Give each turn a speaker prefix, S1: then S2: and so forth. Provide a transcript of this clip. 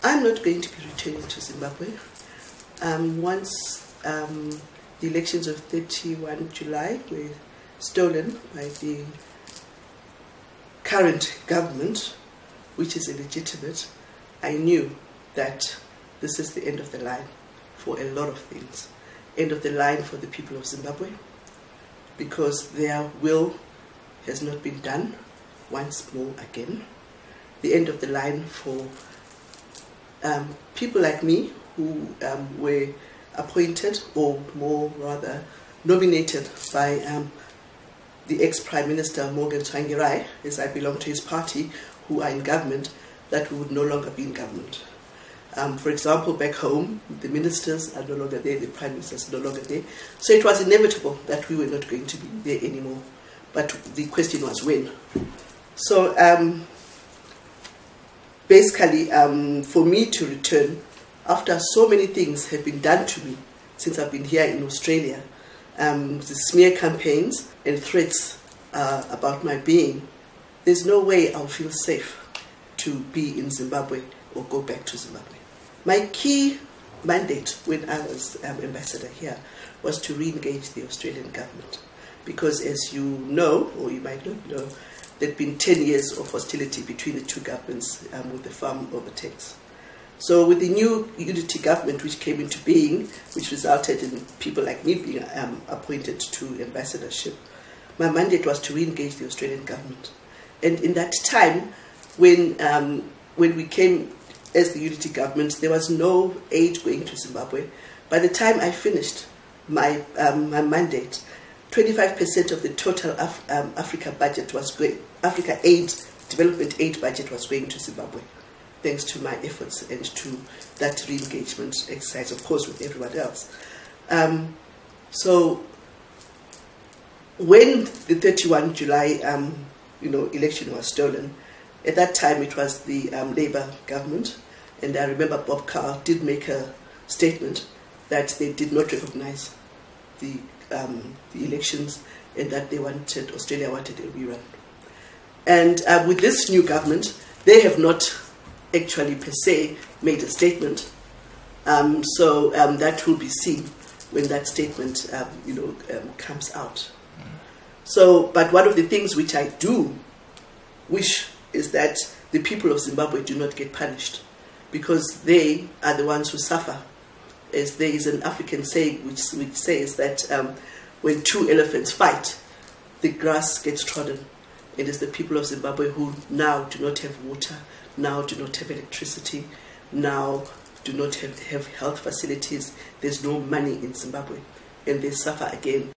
S1: I'm not going to be returning to Zimbabwe. Once the elections of 31 July were stolen by the current government, which is illegitimate, I knew that this is the end of the line for a lot of things. End of the line for the people of Zimbabwe, because their will has not been done once more again. The end of the line for people like me who were appointed, or more rather nominated by the ex-Prime Minister Morgan Tsvangirai, as I belong to his party, who are in government, that we would no longer be in government. For example, back home, the ministers are no longer there, the Prime Minister is no longer there. So it was inevitable that we were not going to be there anymore. But the question was when. So basically, for me to return, after so many things have been done to me since I've been here in Australia, the smear campaigns and threats about my being, there's no way I'll feel safe to be in Zimbabwe or go back to Zimbabwe. My key mandate when I was ambassador here was to re-engage the Australian government, because as you know, or you might not know, there had been 10 years of hostility between the two governments with the farm overtakes. So with the new unity government which came into being, which resulted in people like me being appointed to ambassadorship, my mandate was to re-engage the Australian government. And in that time, when we came as the unity government, there was no aid going to Zimbabwe. By the time I finished my mandate, 25% of the total Africa budget was going, Africa aid, development aid budget was going to Zimbabwe, thanks to my efforts and to that re-engagement exercise, of course, with everyone else. So when the 31 July election was stolen, at that time it was the Labour government, and I remember Bob Carr did make a statement that they did not recognize the elections and that Australia wanted a rerun. And with this new government, they have not actually per se made a statement. So that will be seen when that statement comes out. So, but one of the things which I do wish is that the people of Zimbabwe do not get punished, because they are the ones who suffer. As there is an African saying which says that when two elephants fight, the grass gets trodden. It is the people of Zimbabwe who now do not have water, now do not have electricity, now do not have health facilities. There's no money in Zimbabwe, and they suffer again.